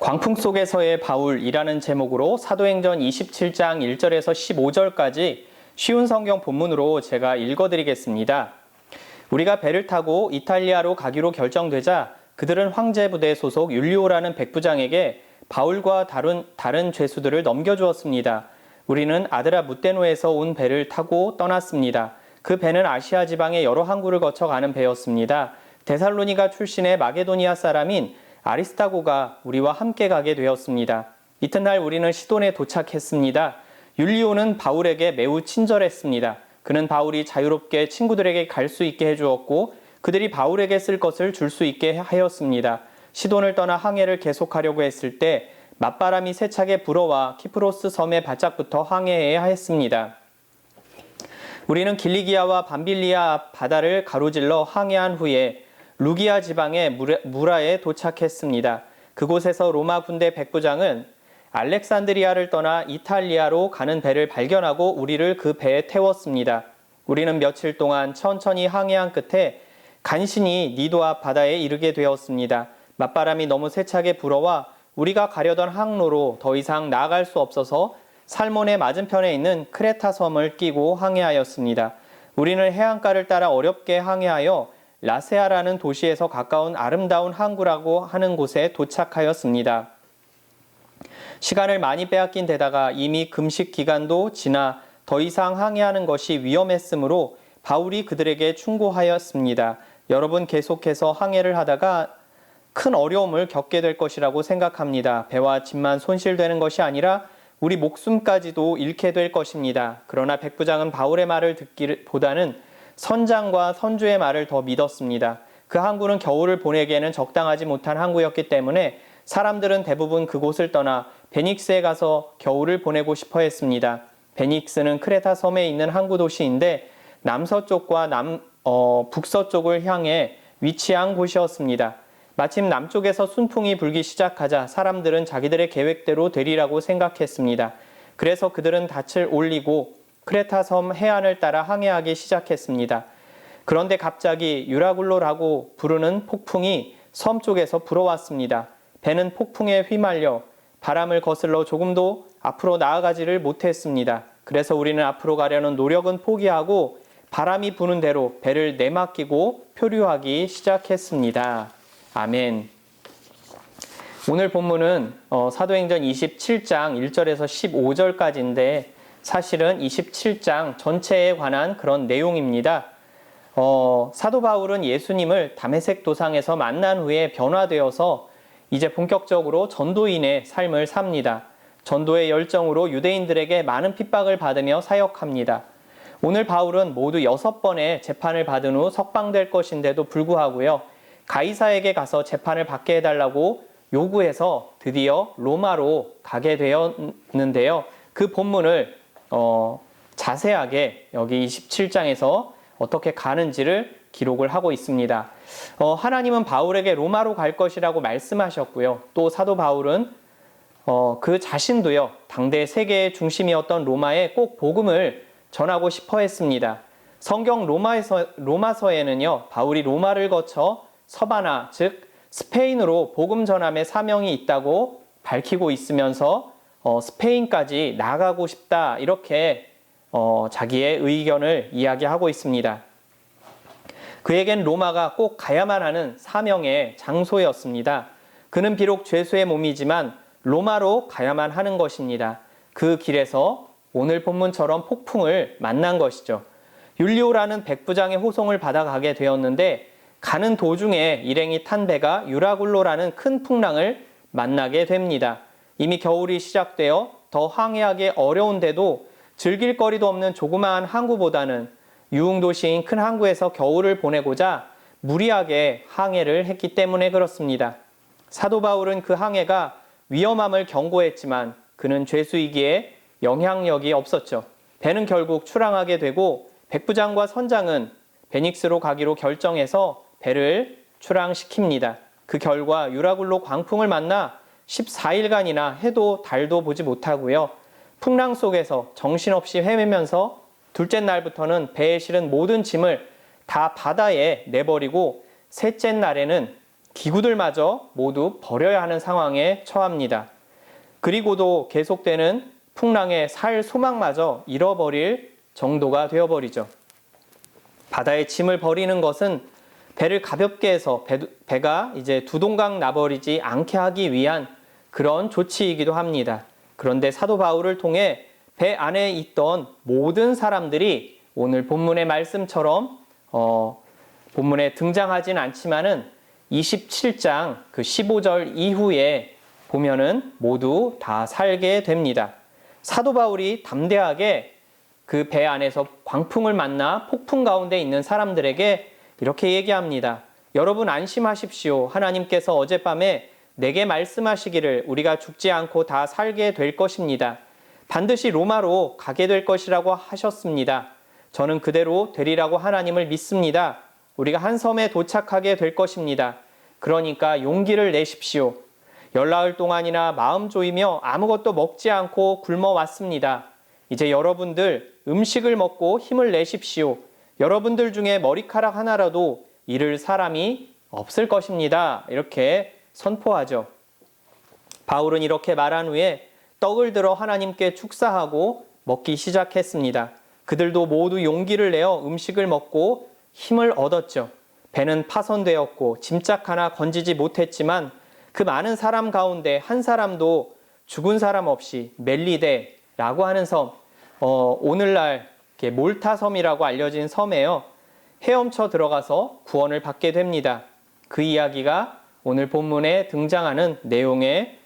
광풍 속에서의 바울이라는 제목으로 사도행전 27장 1절에서 15절까지 쉬운 성경 본문으로 제가 읽어드리겠습니다. 우리가 배를 타고 이탈리아로 가기로 결정되자 그들은 황제부대 소속 율리오라는 백부장에게 바울과 다른 죄수들을 넘겨주었습니다. 우리는 아드라 무테노에서 온 배를 타고 떠났습니다. 그 배는 아시아 지방의 여러 항구를 거쳐 가는 배였습니다. 데살로니가 출신의 마게도니아 사람인 아리스타고가 우리와 함께 가게 되었습니다. 이튿날 우리는 시돈에 도착했습니다. 율리오는 바울에게 매우 친절했습니다. 그는 바울이 자유롭게 친구들에게 갈 수 있게 해주었고 그들이 바울에게 쓸 것을 줄 수 있게 하였습니다. 시돈을 떠나 항해를 계속하려고 했을 때 맞바람이 세차게 불어와 키프로스 섬에 바짝부터 항해해야 했습니다. 우리는 길리기아와 밤빌리아 앞 바다를 가로질러 항해한 후에 루기아 지방의 무라에 도착했습니다. 그곳에서 로마 군대 백부장은 알렉산드리아를 떠나 이탈리아로 가는 배를 발견하고 우리를 그 배에 태웠습니다. 우리는 며칠 동안 천천히 항해한 끝에 간신히 니도 앞 바다에 이르게 되었습니다. 맞바람이 너무 세차게 불어와 우리가 가려던 항로로 더 이상 나아갈 수 없어서 살몬의 맞은편에 있는 크레타 섬을 끼고 항해하였습니다. 우리는 해안가를 따라 어렵게 항해하여 라세아라는 도시에서 가까운 아름다운 항구라고 하는 곳에 도착하였습니다. 시간을 많이 빼앗긴 데다가 이미 금식 기간도 지나 더 이상 항해하는 것이 위험했으므로 바울이 그들에게 충고하였습니다. 여러분 계속해서 항해를 하다가 큰 어려움을 겪게 될 것이라고 생각합니다. 배와 짐만 손실되는 것이 아니라 우리 목숨까지도 잃게 될 것입니다. 그러나 백부장은 바울의 말을 듣기보다는 선장과 선주의 말을 더 믿었습니다. 그 항구는 겨울을 보내기에는 적당하지 못한 항구였기 때문에 사람들은 대부분 그곳을 떠나 베닉스에 가서 겨울을 보내고 싶어 했습니다. 베닉스는 크레타 섬에 있는 항구 도시인데 남서쪽과 북서쪽을 향해 위치한 곳이었습니다. 마침 남쪽에서 순풍이 불기 시작하자 사람들은 자기들의 계획대로 되리라고 생각했습니다. 그래서 그들은 닻을 올리고 크레타 섬 해안을 따라 항해하기 시작했습니다. 그런데 갑자기 유라굴로라고 부르는 폭풍이 섬 쪽에서 불어왔습니다. 배는 폭풍에 휘말려 바람을 거슬러 조금도 앞으로 나아가지를 못했습니다. 그래서 우리는 앞으로 가려는 노력은 포기하고 바람이 부는 대로 배를 내맡기고 표류하기 시작했습니다. 아멘. 오늘 본문은 사도행전 27장 1절에서 15절까지인데 사실은 27장 전체에 관한 그런 내용입니다. 사도 바울은 예수님을 다메섹 도상에서 만난 후에 변화되어서 이제 본격적으로 전도인의 삶을 삽니다. 전도의 열정으로 유대인들에게 많은 핍박을 받으며 사역합니다. 오늘 바울은 모두 6번의 재판을 받은 후 석방될 것인데도 불구하고요. 가이사에게 가서 재판을 받게 해달라고 요구해서 드디어 로마로 가게 되었는데요. 그 본문을 자세하게 여기 27장에서 어떻게 가는지를 기록을 하고 있습니다. 하나님은 바울에게 로마로 갈 것이라고 말씀하셨고요. 또 사도 바울은 그 자신도요, 당대 세계의 중심이었던 로마에 꼭 복음을 전하고 싶어 했습니다. 성경 로마서에는요, 바울이 로마를 거쳐 서바나, 즉 스페인으로 복음 전함의 사명이 있다고 밝히고 있으면서 스페인까지 나가고 싶다 이렇게 자기의 의견을 이야기하고 있습니다. 그에겐 로마가 꼭 가야만 하는 사명의 장소였습니다. 그는 비록 죄수의 몸이지만 로마로 가야만 하는 것입니다. 그 길에서 오늘 본문처럼 폭풍을 만난 것이죠. 율리오라는 백부장의 호송을 받아가게 되었는데 가는 도중에 일행이 탄 배가 유라굴로라는 큰 풍랑을 만나게 됩니다. 이미 겨울이 시작되어 더 항해하기 어려운데도 즐길 거리도 없는 조그마한 항구보다는 유흥도시인 큰 항구에서 겨울을 보내고자 무리하게 항해를 했기 때문에 그렇습니다. 사도 바울은 그 항해가 위험함을 경고했지만 그는 죄수이기에 영향력이 없었죠. 배는 결국 출항하게 되고 백부장과 선장은 베닉스로 가기로 결정해서 배를 출항시킵니다. 그 결과 유라굴로 광풍을 만나 14일간이나 해도 달도 보지 못하고요. 풍랑 속에서 정신없이 헤매면서 둘째 날부터는 배에 실은 모든 짐을 다 바다에 내버리고 셋째 날에는 기구들마저 모두 버려야 하는 상황에 처합니다. 그리고도 계속되는 풍랑에 살 소망마저 잃어버릴 정도가 되어버리죠. 바다에 짐을 버리는 것은 배를 가볍게 해서 배가 이제 두동강 나버리지 않게 하기 위한 그런 조치이기도 합니다. 그런데 사도 바울을 통해 배 안에 있던 모든 사람들이 오늘 본문의 말씀처럼 본문에 등장하진 않지만은 27장 그 15절 이후에 보면은 모두 다 살게 됩니다. 사도 바울이 담대하게 그 배 안에서 광풍을 만나 폭풍 가운데 있는 사람들에게 이렇게 얘기합니다. 여러분 안심하십시오. 하나님께서 어젯밤에 내게 말씀하시기를 우리가 죽지 않고 다 살게 될 것입니다. 반드시 로마로 가게 될 것이라고 하셨습니다. 저는 그대로 되리라고 하나님을 믿습니다. 우리가 한 섬에 도착하게 될 것입니다. 그러니까 용기를 내십시오. 열나흘 동안이나 마음 조이며 아무것도 먹지 않고 굶어 왔습니다. 이제 여러분들 음식을 먹고 힘을 내십시오. 여러분들 중에 머리카락 하나라도 잃을 사람이 없을 것입니다. 이렇게 선포하죠. 바울은 이렇게 말한 후에 떡을 들어 하나님께 축사하고 먹기 시작했습니다. 그들도 모두 용기를 내어 음식을 먹고 힘을 얻었죠. 배는 파손되었고 짐짝 하나 건지지 못했지만 그 많은 사람 가운데 한 사람도 죽은 사람 없이 멜리데라고 하는 섬, 오늘날 몰타 섬이라고 알려진 섬에요. 헤엄쳐 들어가서 구원을 받게 됩니다. 그 이야기가 오늘 본문에 등장하는 내용의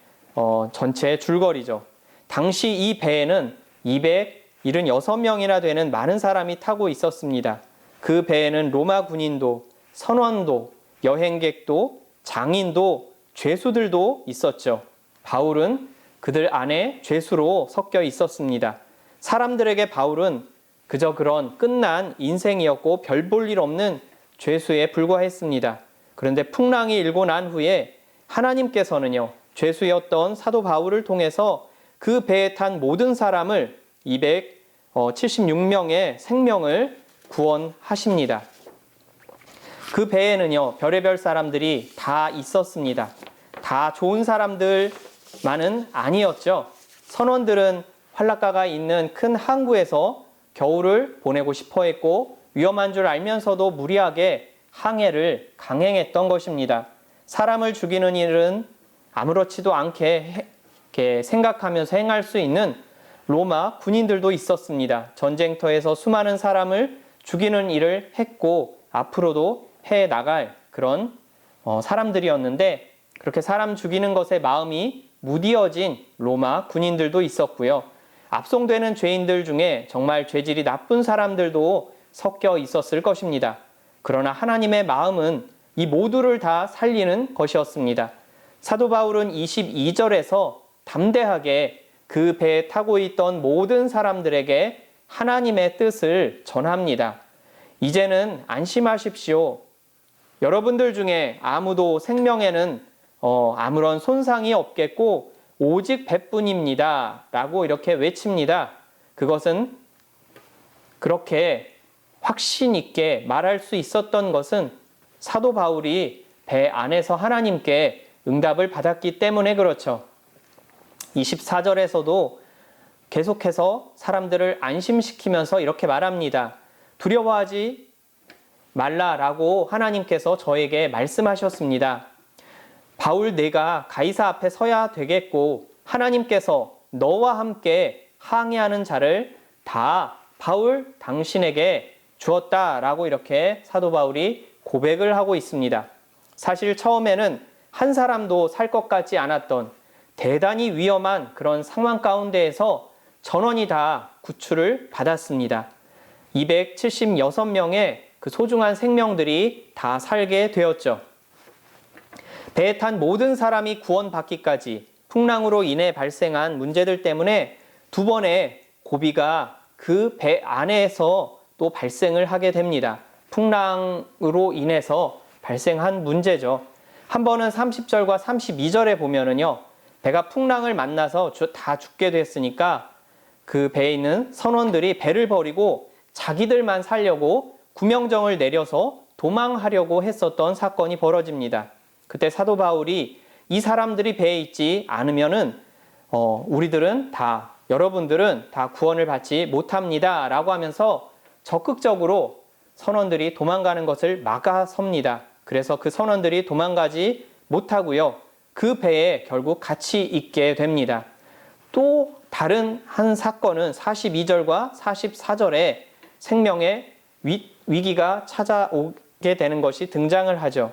전체 줄거리죠. 당시 이 배에는 276명이나 되는 많은 사람이 타고 있었습니다. 그 배에는 로마 군인도, 선원도, 여행객도, 장인도, 죄수들도 있었죠. 바울은 그들 안에 죄수로 섞여 있었습니다. 사람들에게 바울은 그저 그런 끝난 인생이었고 별 볼 일 없는 죄수에 불과했습니다. 그런데 풍랑이 일고 난 후에 하나님께서는요, 죄수였던 사도 바울을 통해서 그 배에 탄 모든 사람을 276명의 생명을 구원하십니다. 그 배에는요, 별의별 사람들이 다 있었습니다. 다 좋은 사람들만은 아니었죠. 선원들은 활락가가 있는 큰 항구에서 겨울을 보내고 싶어 했고 위험한 줄 알면서도 무리하게 항해를 강행했던 것입니다. 사람을 죽이는 일은 아무렇지도 않게 생각하면서 행할 수 있는 로마 군인들도 있었습니다. 전쟁터에서 수많은 사람을 죽이는 일을 했고 앞으로도 해 나갈 그런 사람들이었는데 그렇게 사람 죽이는 것에 마음이 무디어진 로마 군인들도 있었고요. 압송되는 죄인들 중에 정말 죄질이 나쁜 사람들도 섞여 있었을 것입니다. 그러나 하나님의 마음은 이 모두를 다 살리는 것이었습니다. 사도 바울은 22절에서 담대하게 그 배에 타고 있던 모든 사람들에게 하나님의 뜻을 전합니다. 이제는 안심하십시오. 여러분들 중에 아무도 생명에는 아무런 손상이 없겠고 오직 배뿐입니다. 라고 이렇게 외칩니다. 그것은 그렇게 확신 있게 말할 수 있었던 것은 사도 바울이 배 안에서 하나님께 응답을 받았기 때문에 그렇죠. 24절에서도 계속해서 사람들을 안심시키면서 이렇게 말합니다. 두려워하지 말라라고 하나님께서 저에게 말씀하셨습니다. 바울 내가 가이사 앞에 서야 되겠고 하나님께서 너와 함께 항해하는 자를 다 바울 당신에게 주었다라고 이렇게 사도 바울이 고백을 하고 있습니다. 사실 처음에는 한 사람도 살 것 같지 않았던 대단히 위험한 그런 상황 가운데에서 전원이 다 구출을 받았습니다. 276명의 그 소중한 생명들이 다 살게 되었죠. 배에 탄 모든 사람이 구원받기까지 풍랑으로 인해 발생한 문제들 때문에 두 번의 고비가 그 배 안에서 또 발생을 하게 됩니다. 풍랑으로 인해서 발생한 문제죠. 한 번은 30절과 32절에 보면은요, 배가 풍랑을 만나서 다 죽게 됐으니까 그 배에 있는 선원들이 배를 버리고 자기들만 살려고 구명정을 내려서 도망하려고 했었던 사건이 벌어집니다. 그때 사도 바울이 이 사람들이 배에 있지 않으면은 우리들은 다, 여러분들은 다 구원을 받지 못합니다 라고 하면서 적극적으로 선원들이 도망가는 것을 막아섭니다. 그래서 그 선원들이 도망가지 못하고요. 그 배에 결국 같이 있게 됩니다. 또 다른 한 사건은 42절과 44절에 생명의 위기가 찾아오게 되는 것이 등장을 하죠.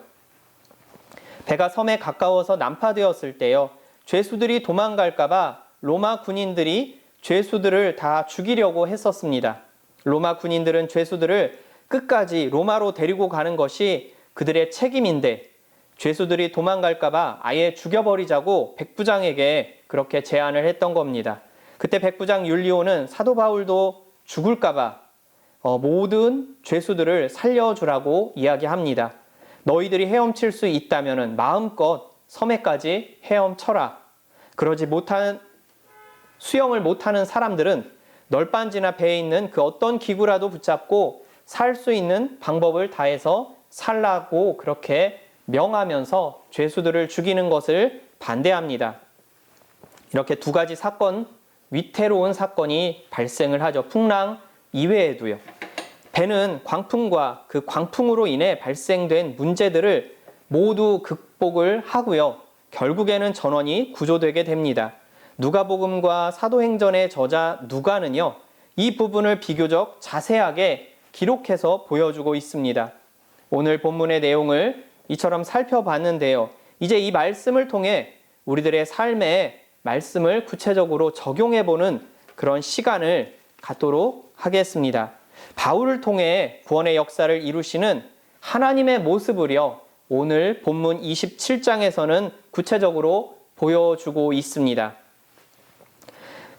배가 섬에 가까워서 난파되었을 때요. 죄수들이 도망갈까 봐 로마 군인들이 죄수들을 다 죽이려고 했었습니다. 로마 군인들은 죄수들을 끝까지 로마로 데리고 가는 것이 그들의 책임인데 죄수들이 도망갈까 봐 아예 죽여버리자고 백부장에게 그렇게 제안을 했던 겁니다. 그때 백부장 율리오는 사도 바울도 죽을까 봐 모든 죄수들을 살려주라고 이야기합니다. 너희들이 헤엄칠 수 있다면 마음껏 섬에까지 헤엄쳐라. 그러지 못하는, 수영을 못하는 사람들은 널빤지나 배에 있는 그 어떤 기구라도 붙잡고 살 수 있는 방법을 다해서 살라고 그렇게 명하면서 죄수들을 죽이는 것을 반대합니다. 이렇게 두 가지 사건, 위태로운 사건이 발생을 하죠. 풍랑 이외에도요. 배는 광풍과 그 광풍으로 인해 발생된 문제들을 모두 극복을 하고요. 결국에는 전원이 구조되게 됩니다. 누가복음과 사도행전의 저자 누가는요, 이 부분을 비교적 자세하게 기록해서 보여주고 있습니다. 오늘 본문의 내용을 이처럼 살펴봤는데요. 이제 이 말씀을 통해 우리들의 삶에 말씀을 구체적으로 적용해보는 그런 시간을 갖도록 하겠습니다. 바울을 통해 구원의 역사를 이루시는 하나님의 모습을요, 오늘 본문 27장에서는 구체적으로 보여주고 있습니다.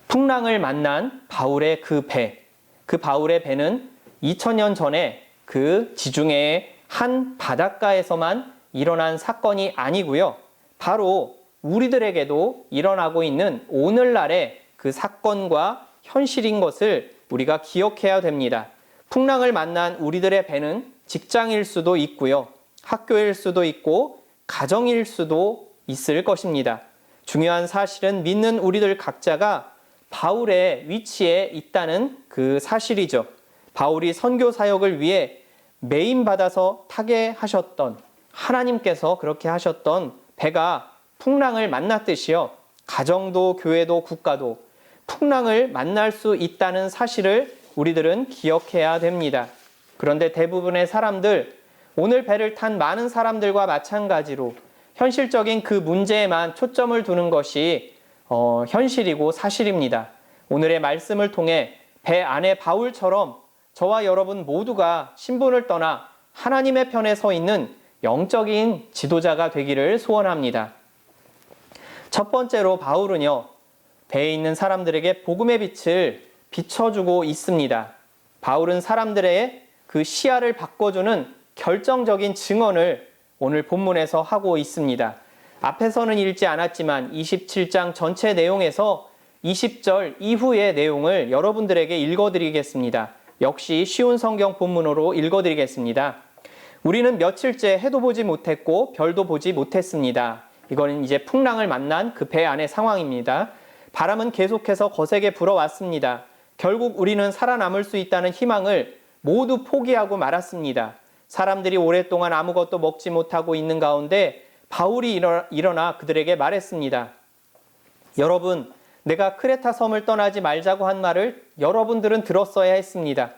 풍랑을 만난 바울의 그 배, 그 바울의 배는 2000년 전에 그 지중해의 한 바닷가에서만 일어난 사건이 아니고요. 바로 우리들에게도 일어나고 있는 오늘날의 그 사건과 현실인 것을 우리가 기억해야 됩니다. 풍랑을 만난 우리들의 배는 직장일 수도 있고요. 학교일 수도 있고 가정일 수도 있을 것입니다. 중요한 사실은 믿는 우리들 각자가 바울의 위치에 있다는 그 사실이죠. 바울이 선교 사역을 위해 메인받아서 타게 하셨던, 하나님께서 그렇게 하셨던 배가 풍랑을 만났듯이요. 가정도 교회도 국가도 풍랑을 만날 수 있다는 사실을 우리들은 기억해야 됩니다. 그런데 대부분의 사람들, 오늘 배를 탄 많은 사람들과 마찬가지로 현실적인 그 문제에만 초점을 두는 것이 현실이고 사실입니다. 오늘의 말씀을 통해 배 안에 바울처럼 저와 여러분 모두가 신분을 떠나 하나님의 편에 서 있는 영적인 지도자가 되기를 소원합니다. 첫 번째로 바울은요, 배에 있는 사람들에게 복음의 빛을 비춰주고 있습니다. 바울은 사람들의 그 시야를 바꿔주는 결정적인 증언을 오늘 본문에서 하고 있습니다. 앞에서는 읽지 않았지만 27장 전체 내용에서 20절 이후의 내용을 여러분들에게 읽어드리겠습니다. 역시 쉬운 성경 본문으로 읽어드리겠습니다. 우리는 며칠째 해도 보지 못했고 별도 보지 못했습니다. 이거는 이제 풍랑을 만난 그 배 안의 상황입니다. 바람은 계속해서 거세게 불어왔습니다. 결국 우리는 살아남을 수 있다는 희망을 모두 포기하고 말았습니다. 사람들이 오랫동안 아무것도 먹지 못하고 있는 가운데 바울이 일어나 그들에게 말했습니다. 여러분, 내가 크레타 섬을 떠나지 말자고 한 말을 여러분들은 들었어야 했습니다.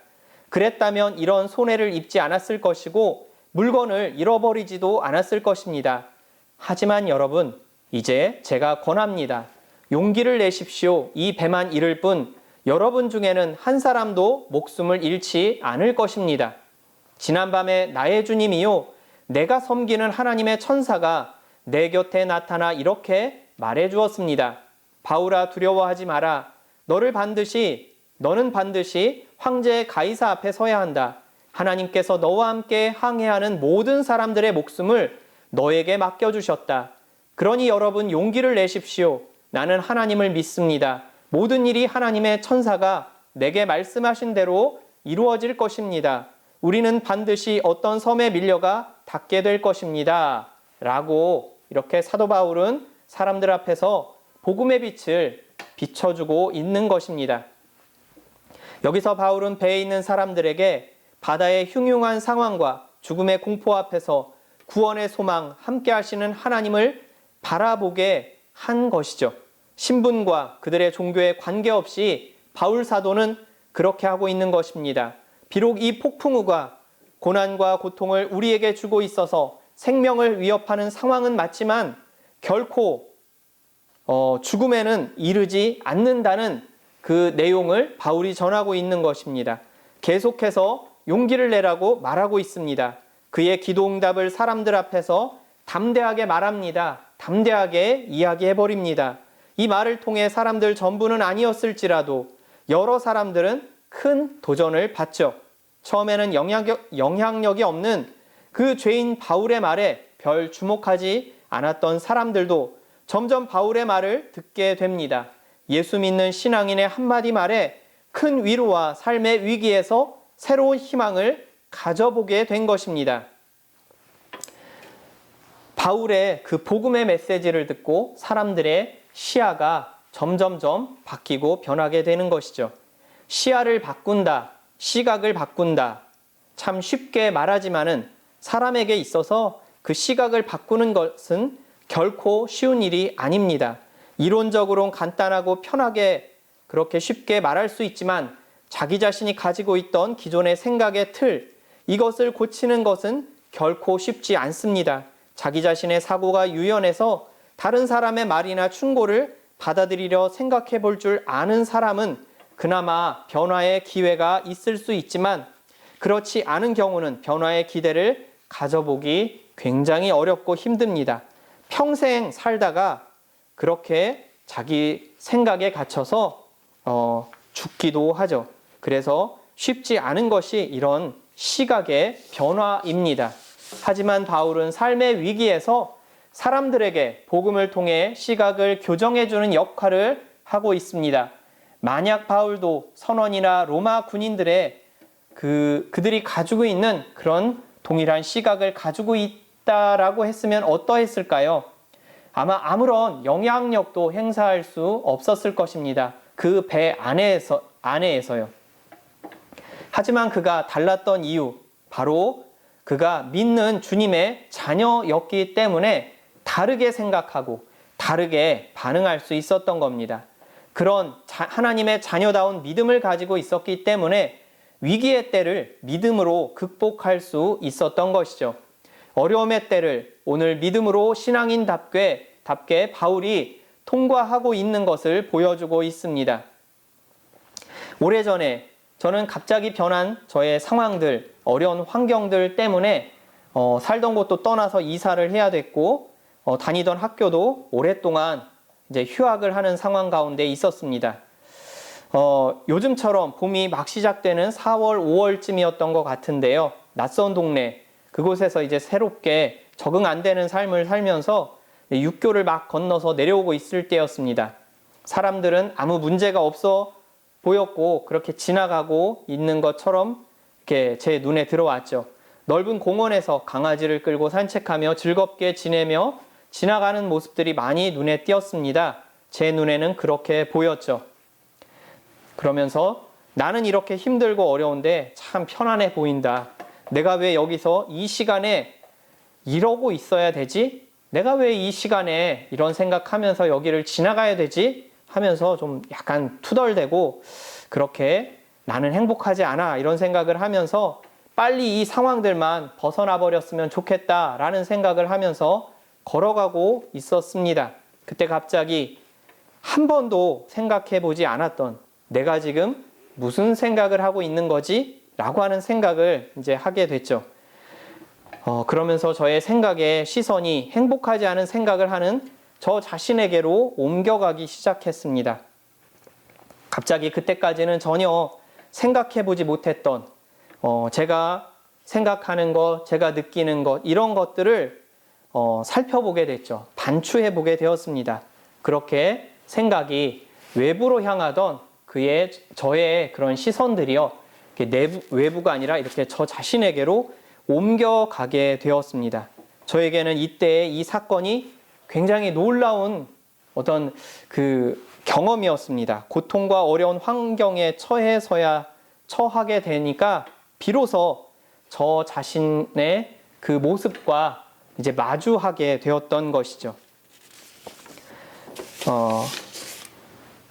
그랬다면 이런 손해를 입지 않았을 것이고 물건을 잃어버리지도 않았을 것입니다. 하지만 여러분, 이제 제가 권합니다. 용기를 내십시오. 이 배만 잃을 뿐 여러분 중에는 한 사람도 목숨을 잃지 않을 것입니다. 지난밤에 나의 주님이요, 내가 섬기는 하나님의 천사가 내 곁에 나타나 이렇게 말해주었습니다. 바울아, 두려워하지 마라. 너는 반드시 황제 가이사 앞에 서야 한다. 하나님께서 너와 함께 항해하는 모든 사람들의 목숨을 너에게 맡겨주셨다. 그러니 여러분 용기를 내십시오. 나는 하나님을 믿습니다. 모든 일이 하나님의 천사가 내게 말씀하신 대로 이루어질 것입니다. 우리는 반드시 어떤 섬에 밀려가 닿게 될 것입니다. 라고 이렇게 사도 바울은 사람들 앞에서 복음의 빛을 비춰주고 있는 것입니다. 여기서 바울은 배에 있는 사람들에게 바다의 흉흉한 상황과 죽음의 공포 앞에서 구원의 소망 함께 하시는 하나님을 바라보게 한 것이죠. 신분과 그들의 종교에 관계없이 바울 사도는 그렇게 하고 있는 것입니다. 비록 이 폭풍우가 고난과 고통을 우리에게 주고 있어서 생명을 위협하는 상황은 맞지만 결코 죽음에는 이르지 않는다는 그 내용을 바울이 전하고 있는 것입니다. 계속해서 용기를 내라고 말하고 있습니다. 그의 기도 응답을 사람들 앞에서 담대하게 말합니다. 담대하게 이야기해버립니다. 이 말을 통해 사람들 전부는 아니었을지라도 여러 사람들은 큰 도전을 받죠. 처음에는 영향력이 없는 그 죄인 바울의 말에 별 주목하지 않았던 사람들도 점점 바울의 말을 듣게 됩니다. 예수 믿는 신앙인의 한마디 말에 큰 위로와 삶의 위기에서 새로운 희망을 가져보게 된 것입니다. 바울의 그 복음의 메시지를 듣고 사람들의 시야가 점점점 바뀌고 변하게 되는 것이죠. 시야를 바꾼다, 시각을 바꾼다. 참 쉽게 말하지만은 사람에게 있어서 그 시각을 바꾸는 것은 결코 쉬운 일이 아닙니다. 이론적으로는 간단하고 편하게 그렇게 쉽게 말할 수 있지만 자기 자신이 가지고 있던 기존의 생각의 틀, 이것을 고치는 것은 결코 쉽지 않습니다. 자기 자신의 사고가 유연해서 다른 사람의 말이나 충고를 받아들이려 생각해 볼 줄 아는 사람은 그나마 변화의 기회가 있을 수 있지만 그렇지 않은 경우는 변화의 기대를 가져보기 굉장히 어렵고 힘듭니다. 평생 살다가 그렇게 자기 생각에 갇혀서 죽기도 하죠. 그래서 쉽지 않은 것이 이런 시각의 변화입니다. 하지만 바울은 삶의 위기에서 사람들에게 복음을 통해 시각을 교정해주는 역할을 하고 있습니다. 만약 바울도 선원이나 로마 군인들의 그들이 가지고 있는 그런 동일한 시각을 가지고 있다라고 했으면 어떠했을까요? 아마 아무런 영향력도 행사할 수 없었을 것입니다. 그 배 안에서요. 하지만 그가 달랐던 이유, 바로 그가 믿는 주님의 자녀였기 때문에 다르게 생각하고 다르게 반응할 수 있었던 겁니다. 그런 하나님의 자녀다운 믿음을 가지고 있었기 때문에 위기의 때를 믿음으로 극복할 수 있었던 것이죠. 어려움의 때를 오늘 믿음으로 신앙인답게 바울이 통과하고 있는 것을 보여주고 있습니다. 오래전에 저는 갑자기 변한 저의 상황들, 어려운 환경들 때문에 살던 곳도 떠나서 이사를 해야 됐고 다니던 학교도 오랫동안 이제 휴학을 하는 상황 가운데 있었습니다. 요즘처럼 봄이 막 시작되는 4월, 5월쯤이었던 것 같은데요. 낯선 동네, 그곳에서 이제 새롭게 적응 안 되는 삶을 살면서 육교를 막 건너서 내려오고 있을 때였습니다. 사람들은 아무 문제가 없어 보였고 그렇게 지나가고 있는 것처럼 이렇게 제 눈에 들어왔죠. 넓은 공원에서 강아지를 끌고 산책하며 즐겁게 지내며 지나가는 모습들이 많이 눈에 띄었습니다. 제 눈에는 그렇게 보였죠. 그러면서 나는 이렇게 힘들고 어려운데 참 편안해 보인다. 내가 왜 여기서 이 시간에 이러고 있어야 되지? 내가 왜 이 시간에 이런 생각하면서 여기를 지나가야 되지? 하면서 좀 약간 투덜대고 그렇게 나는 행복하지 않아 이런 생각을 하면서 빨리 이 상황들만 벗어나 버렸으면 좋겠다라는 생각을 하면서 걸어가고 있었습니다. 그때 갑자기 한 번도 생각해 보지 않았던 내가 지금 무슨 생각을 하고 있는 거지? 라고 하는 생각을 이제 하게 됐죠. 그러면서 저의 생각의 시선이 행복하지 않은 생각을 하는 저 자신에게로 옮겨가기 시작했습니다. 갑자기 그때까지는 전혀 생각해 보지 못했던 제가 생각하는 것, 제가 느끼는 것 이런 것들을 살펴보게 됐죠. 반추해 보게 되었습니다. 그렇게 생각이 외부로 향하던 저의 그런 시선들이요. 외부가 아니라 이렇게 저 자신에게로 옮겨가게 되었습니다. 저에게는 이때 이 사건이 굉장히 놀라운 어떤 그 경험이었습니다. 고통과 어려운 환경에 처하게 되니까 비로소 저 자신의 그 모습과 이제 마주하게 되었던 것이죠.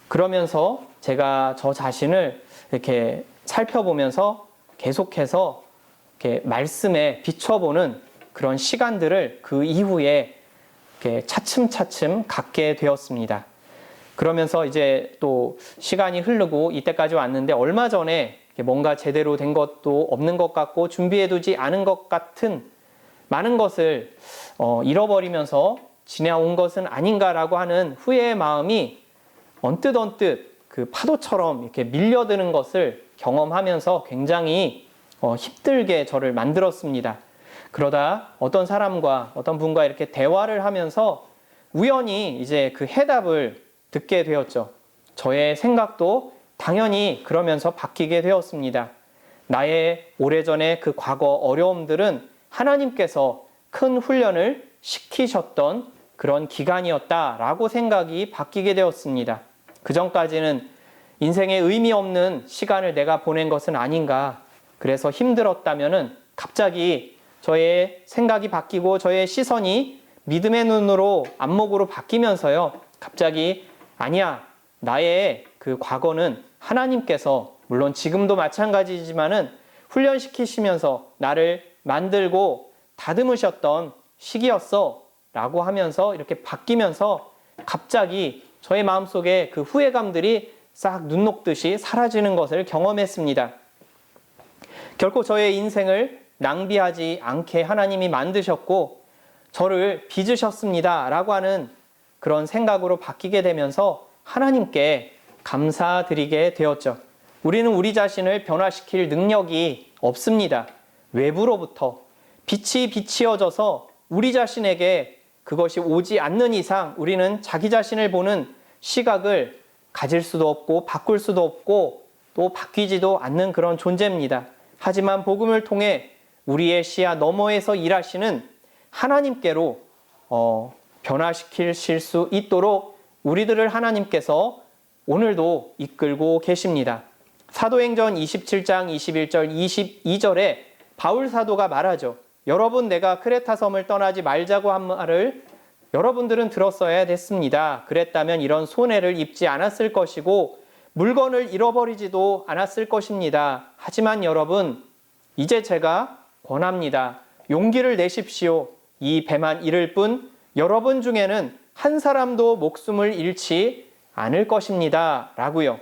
그러면서 제가 저 자신을 이렇게 살펴보면서 계속해서 이렇게 말씀에 비춰보는 그런 시간들을 그 이후에 이렇게 차츰차츰 갖게 되었습니다. 그러면서 이제 또 시간이 흐르고 이때까지 왔는데 얼마 전에 뭔가 제대로 된 것도 없는 것 같고 준비해두지 않은 것 같은 많은 것을 잃어버리면서 지내온 것은 아닌가라고 하는 후회의 마음이 언뜻 그 파도처럼 이렇게 밀려드는 것을 경험하면서 굉장히 힘들게 저를 만들었습니다. 그러다 어떤 사람과 어떤 분과 이렇게 대화를 하면서 우연히 이제 그 해답을 듣게 되었죠. 저의 생각도 당연히 그러면서 바뀌게 되었습니다. 나의 오래전의 그 과거 어려움들은 하나님께서 큰 훈련을 시키셨던 그런 기간이었다라고 생각이 바뀌게 되었습니다. 그전까지는 인생에 의미 없는 시간을 내가 보낸 것은 아닌가. 그래서 힘들었다면은 갑자기 저의 생각이 바뀌고 저의 시선이 믿음의 눈으로 안목으로 바뀌면서요. 갑자기 아니야. 나의 그 과거는 하나님께서 물론 지금도 마찬가지지만은 훈련시키시면서 나를 만들고 다듬으셨던 시기였어 라고 하면서 이렇게 바뀌면서 갑자기 저의 마음속에 그 후회감들이 싹 눈 녹듯이 사라지는 것을 경험했습니다. 결코 저의 인생을 낭비하지 않게 하나님이 만드셨고 저를 빚으셨습니다 라고 하는 그런 생각으로 바뀌게 되면서 하나님께 감사드리게 되었죠. 우리는 우리 자신을 변화시킬 능력이 없습니다. 외부로부터 빛이 비치어져서 우리 자신에게 그것이 오지 않는 이상 우리는 자기 자신을 보는 시각을 가질 수도 없고 바꿀 수도 없고 또 바뀌지도 않는 그런 존재입니다. 하지만 복음을 통해 우리의 시야 너머에서 일하시는 하나님께로 변화시키실 수 있도록 우리들을 하나님께서 오늘도 이끌고 계십니다. 사도행전 27장 21절 22절에 바울 사도가 말하죠. 여러분 내가 크레타 섬을 떠나지 말자고 한 말을 여러분들은 들었어야 됐습니다. 그랬다면 이런 손해를 입지 않았을 것이고 물건을 잃어버리지도 않았을 것입니다. 하지만 여러분 이제 제가 권합니다. 용기를 내십시오. 이 배만 잃을 뿐 여러분 중에는 한 사람도 목숨을 잃지 않을 것입니다. 라고요.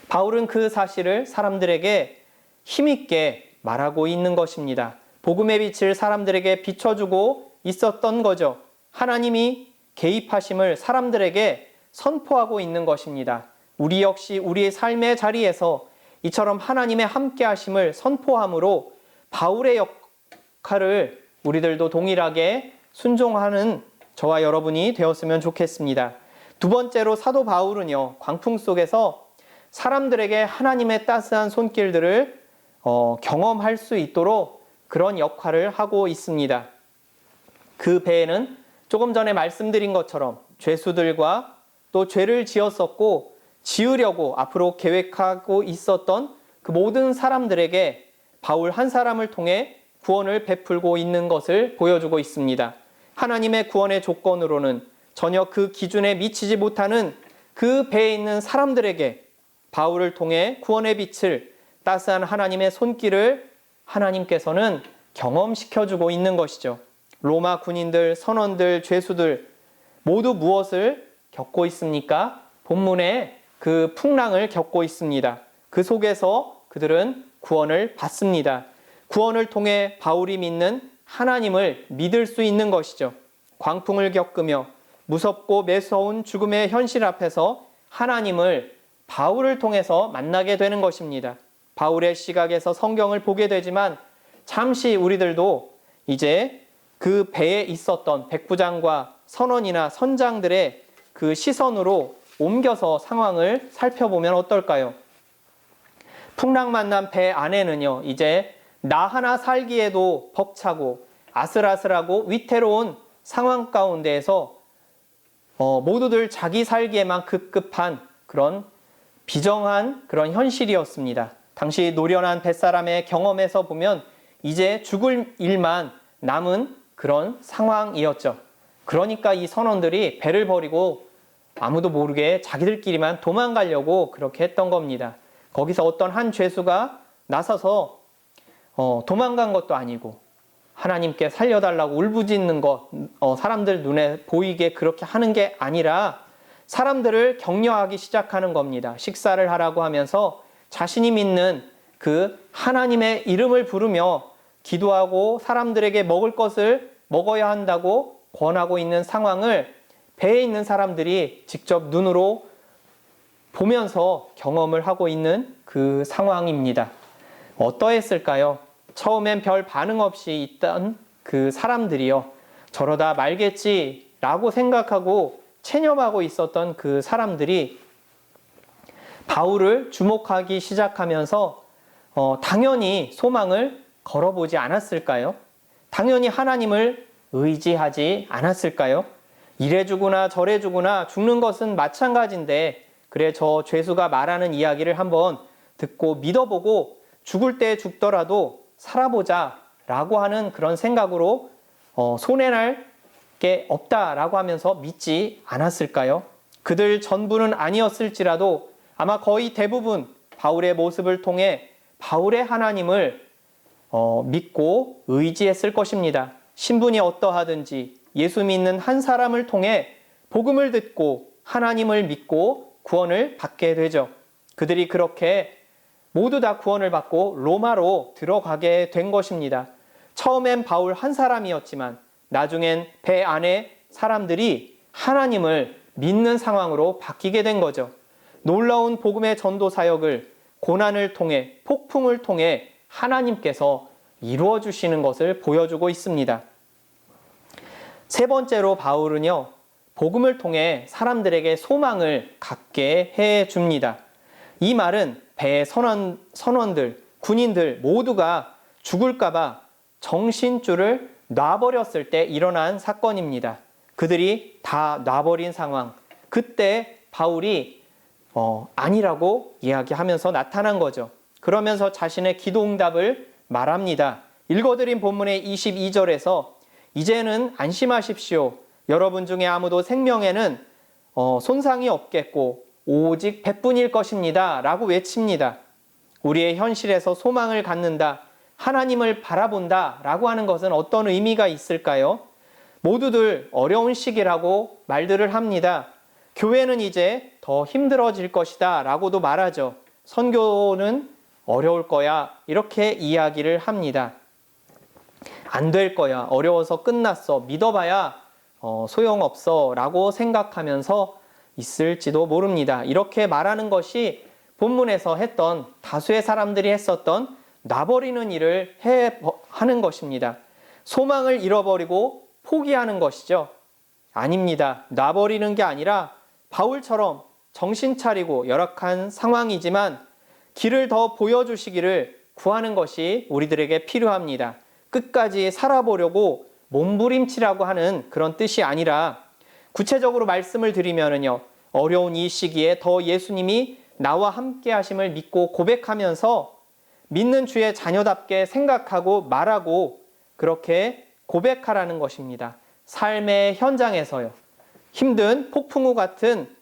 바울은 그 사실을 사람들에게 힘있게 말하고 있는 것입니다. 복음의 빛을 사람들에게 비춰주고 있었던 거죠. 하나님이 개입하심을 사람들에게 선포하고 있는 것입니다. 우리 역시 우리의 삶의 자리에서 이처럼 하나님의 함께하심을 선포함으로 바울의 역할을 우리들도 동일하게 순종하는 저와 여러분이 되었으면 좋겠습니다. 두 번째로 사도 바울은요, 광풍 속에서 사람들에게 하나님의 따스한 손길들을 경험할 수 있도록 그런 역할을 하고 있습니다. 그 배에는 조금 전에 말씀드린 것처럼 죄수들과 또 죄를 지었었고 지으려고 앞으로 계획하고 있었던 그 모든 사람들에게 바울 한 사람을 통해 구원을 베풀고 있는 것을 보여주고 있습니다. 하나님의 구원의 조건으로는 전혀 그 기준에 미치지 못하는 그 배에 있는 사람들에게 바울을 통해 구원의 빛을 따스한 하나님의 손길을 하나님께서는 경험시켜주고 있는 것이죠. 로마 군인들, 선원들, 죄수들 모두 무엇을 겪고 있습니까? 본문에 그 풍랑을 겪고 있습니다. 그 속에서 그들은 구원을 받습니다. 구원을 통해 바울이 믿는 하나님을 믿을 수 있는 것이죠. 광풍을 겪으며 무섭고 매서운 죽음의 현실 앞에서 하나님을 바울을 통해서 만나게 되는 것입니다. 바울의 시각에서 성경을 보게 되지만 잠시 우리들도 이제 그 배에 있었던 백부장과 선원이나 선장들의 그 시선으로 옮겨서 상황을 살펴보면 어떨까요? 풍랑 만난 배 안에는요, 이제 나 하나 살기에도 벅차고 아슬아슬하고 위태로운 상황 가운데에서 모두들 자기 살기에만 급급한 그런 비정한 그런 현실이었습니다. 당시 노련한 뱃사람의 경험에서 보면 이제 죽을 일만 남은 그런 상황이었죠. 그러니까 이 선원들이 배를 버리고 아무도 모르게 자기들끼리만 도망가려고 그렇게 했던 겁니다. 거기서 어떤 한 죄수가 나서서 도망간 것도 아니고 하나님께 살려달라고 울부짖는 것, 사람들 눈에 보이게 그렇게 하는 게 아니라 사람들을 격려하기 시작하는 겁니다. 식사를 하라고 하면서 자신이 믿는 그 하나님의 이름을 부르며 기도하고 사람들에게 먹을 것을 먹어야 한다고 권하고 있는 상황을 배에 있는 사람들이 직접 눈으로 보면서 경험을 하고 있는 그 상황입니다. 어떠했을까요? 처음엔 별 반응 없이 있던 그 사람들이요. 저러다 말겠지라고 생각하고 체념하고 있었던 그 사람들이 바울을 주목하기 시작하면서 당연히 소망을 걸어보지 않았을까요? 당연히 하나님을 의지하지 않았을까요? 이래 주구나 저래 주구나 죽는 것은 마찬가지인데 그래 저 죄수가 말하는 이야기를 한번 듣고 믿어보고 죽을 때 죽더라도 살아보자 라고 하는 그런 생각으로 손해날 게 없다라고 하면서 믿지 않았을까요? 그들 전부는 아니었을지라도 아마 거의 대부분 바울의 모습을 통해 바울의 하나님을 믿고 의지했을 것입니다. 신분이 어떠하든지 예수 믿는 한 사람을 통해 복음을 듣고 하나님을 믿고 구원을 받게 되죠. 그들이 그렇게 모두 다 구원을 받고 로마로 들어가게 된 것입니다. 처음엔 바울 한 사람이었지만 나중엔 배 안에 사람들이 하나님을 믿는 상황으로 바뀌게 된 거죠. 놀라운 복음의 전도 사역을 고난을 통해 폭풍을 통해 하나님께서 이루어 주시는 것을 보여주고 있습니다. 세 번째로 바울은요, 복음을 통해 사람들에게 소망을 갖게 해 줍니다. 이 말은 배의 선원들, 군인들 모두가 죽을까봐 정신줄을 놔버렸을 때 일어난 사건입니다. 그들이 다 놔버린 상황. 그때 바울이 아니라고 이야기하면서 나타난 거죠. 그러면서 자신의 기도응답을 말합니다. 읽어드린 본문의 22절에서 이제는 안심하십시오. 여러분 중에 아무도 생명에는 손상이 없겠고 오직 백분일 것입니다. 라고 외칩니다. 우리의 현실에서 소망을 갖는다, 하나님을 바라본다 라고 하는 것은 어떤 의미가 있을까요? 모두들 어려운 시기라고 말들을 합니다. 교회는 이제 더 힘들어질 것이다 라고도 말하죠. 선교는 어려울 거야 이렇게 이야기를 합니다. 안 될 거야, 어려워서 끝났어, 믿어봐야 소용없어 라고 생각하면서 있을지도 모릅니다. 이렇게 말하는 것이 본문에서 했던 다수의 사람들이 했었던 놔버리는 일을 하는 것입니다. 소망을 잃어버리고 포기하는 것이죠. 아닙니다. 놔버리는 게 아니라 바울처럼 정신 차리고 열악한 상황이지만 길을 더 보여주시기를 구하는 것이 우리들에게 필요합니다. 끝까지 살아보려고 몸부림치라고 하는 그런 뜻이 아니라 구체적으로 말씀을 드리면요, 어려운 이 시기에 더 예수님이 나와 함께 하심을 믿고 고백하면서 믿는 주의 자녀답게 생각하고 말하고 그렇게 고백하라는 것입니다. 삶의 현장에서요, 힘든 폭풍우 같은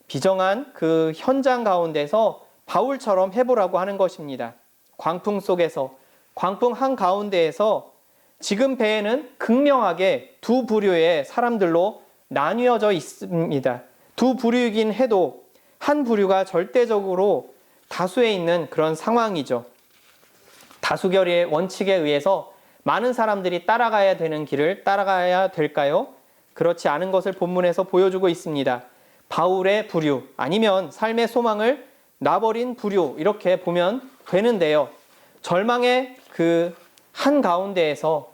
비정한 그 현장 가운데서 바울처럼 해보라고 하는 것입니다. 광풍 속에서, 광풍 한가운데에서 지금 배에는 극명하게 두 부류의 사람들로 나뉘어져 있습니다. 두 부류이긴 해도 한 부류가 절대적으로 다수에 있는 그런 상황이죠. 다수결의 원칙에 의해서 많은 사람들이 따라가야 되는 길을 따라가야 될까요? 그렇지 않은 것을 본문에서 보여주고 있습니다. 바울의 부류 아니면 삶의 소망을 놔버린 부류 이렇게 보면 되는데요. 절망의 그 한가운데에서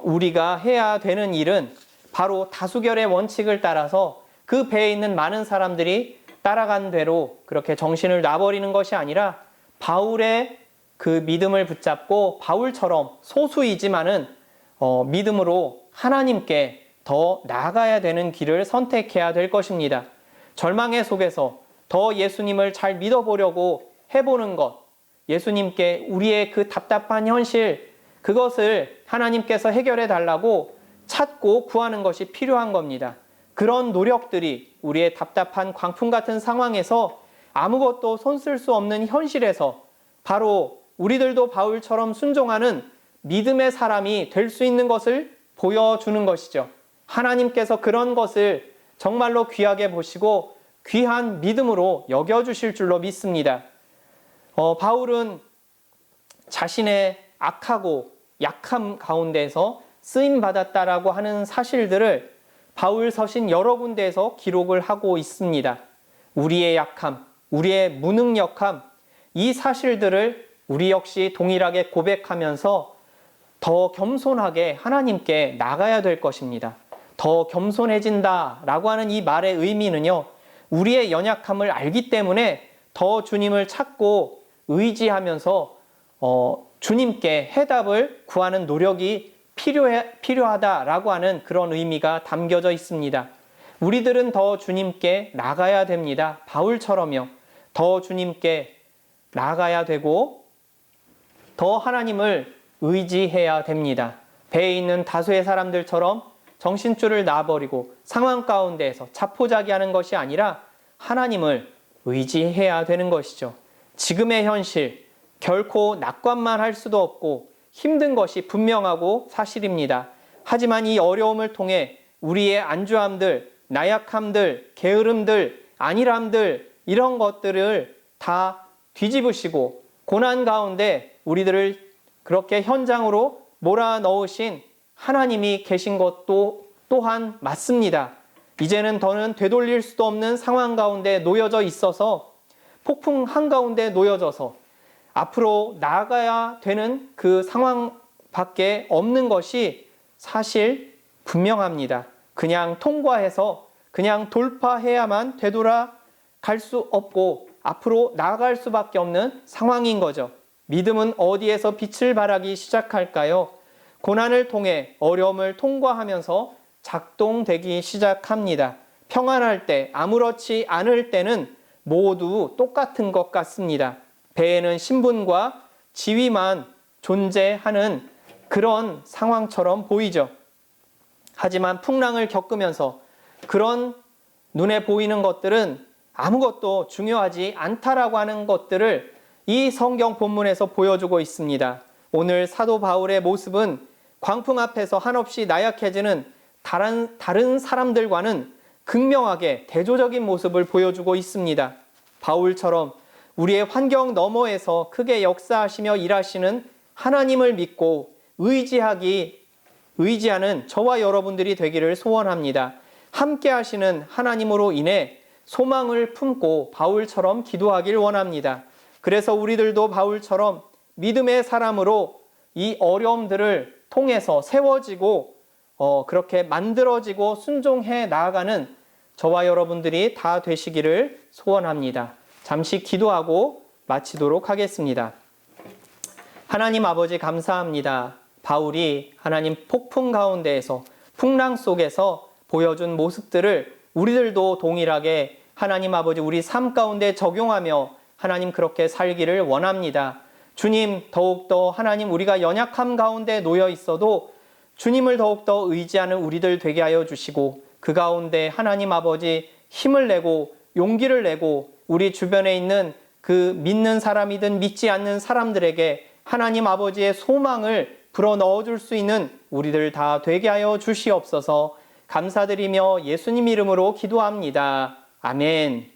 우리가 해야 되는 일은 바로 다수결의 원칙을 따라서 그 배에 있는 많은 사람들이 따라간 대로 그렇게 정신을 놔버리는 것이 아니라 바울의 그 믿음을 붙잡고 바울처럼 소수이지만은 믿음으로 하나님께 더 나아가야 되는 길을 선택해야 될 것입니다. 절망의 속에서 더 예수님을 잘 믿어보려고 해보는 것, 예수님께 우리의 그 답답한 현실, 그것을 하나님께서 해결해 달라고 찾고 구하는 것이 필요한 겁니다. 그런 노력들이 우리의 답답한 광풍 같은 상황에서 아무것도 손쓸 수 없는 현실에서 바로 우리들도 바울처럼 순종하는 믿음의 사람이 될 수 있는 것을 보여주는 것이죠. 하나님께서 그런 것을 정말로 귀하게 보시고 귀한 믿음으로 여겨주실 줄로 믿습니다. 바울은 자신의 악하고 약함 가운데에서 쓰임받았다라고 하는 사실들을 바울 서신 여러 군데에서 기록을 하고 있습니다. 우리의 약함, 우리의 무능력함, 이 사실들을 우리 역시 동일하게 고백하면서 더 겸손하게 하나님께 나가야 될 것입니다. 더 겸손해진다라고 하는 이 말의 의미는요, 우리의 연약함을 알기 때문에 더 주님을 찾고 의지하면서 주님께 해답을 구하는 노력이 필요하다라고 하는 그런 의미가 담겨져 있습니다. 우리들은 더 주님께 나가야 됩니다. 바울처럼요. 더 주님께 나가야 되고 더 하나님을 의지해야 됩니다. 배에 있는 다수의 사람들처럼 정신줄을 놔버리고 상황 가운데에서 자포자기하는 것이 아니라 하나님을 의지해야 되는 것이죠. 지금의 현실, 결코 낙관만 할 수도 없고 힘든 것이 분명하고 사실입니다. 하지만 이 어려움을 통해 우리의 안주함들, 나약함들, 게으름들, 안일함들, 이런 것들을 다 뒤집으시고 고난 가운데 우리들을 그렇게 현장으로 몰아넣으신 하나님이 계신 것도 또한 맞습니다. 이제는 더는 되돌릴 수도 없는 상황 가운데 놓여져 있어서 폭풍 한가운데 놓여져서 앞으로 나아가야 되는 그 상황밖에 없는 것이 사실 분명합니다. 그냥 통과해서 그냥 돌파해야만 되돌아갈 수 없고 앞으로 나아갈 수밖에 없는 상황인 거죠. 믿음은 어디에서 빛을 발하기 시작할까요? 고난을 통해 어려움을 통과하면서 작동되기 시작합니다. 평안할 때, 아무렇지 않을 때는 모두 똑같은 것 같습니다. 배에는 신분과 지위만 존재하는 그런 상황처럼 보이죠. 하지만 풍랑을 겪으면서 그런 눈에 보이는 것들은 아무것도 중요하지 않다라고 하는 것들을 이 성경 본문에서 보여주고 있습니다. 오늘 사도 바울의 모습은 광풍 앞에서 한없이 나약해지는 다른 사람들과는 극명하게 대조적인 모습을 보여주고 있습니다. 바울처럼 우리의 환경 너머에서 크게 역사하시며 일하시는 하나님을 믿고 의지하는 저와 여러분들이 되기를 소원합니다. 함께 하시는 하나님으로 인해 소망을 품고 바울처럼 기도하길 원합니다. 그래서 우리들도 바울처럼 믿음의 사람으로 이 어려움들을 통해서 세워지고 그렇게 만들어지고 순종해 나아가는 저와 여러분들이 다 되시기를 소원합니다. 잠시 기도하고 마치도록 하겠습니다. 하나님 아버지 감사합니다. 바울이 하나님 폭풍 가운데에서 풍랑 속에서 보여준 모습들을 우리들도 동일하게 하나님 아버지 우리 삶 가운데 적용하며 하나님 그렇게 살기를 원합니다. 주님 더욱더 하나님 우리가 연약함 가운데 놓여 있어도 주님을 더욱더 의지하는 우리들 되게 하여 주시고 그 가운데 하나님 아버지 힘을 내고 용기를 내고 우리 주변에 있는 그 믿는 사람이든 믿지 않는 사람들에게 하나님 아버지의 소망을 불어넣어 줄 수 있는 우리들 다 되게 하여 주시옵소서. 감사드리며 예수님 이름으로 기도합니다. 아멘.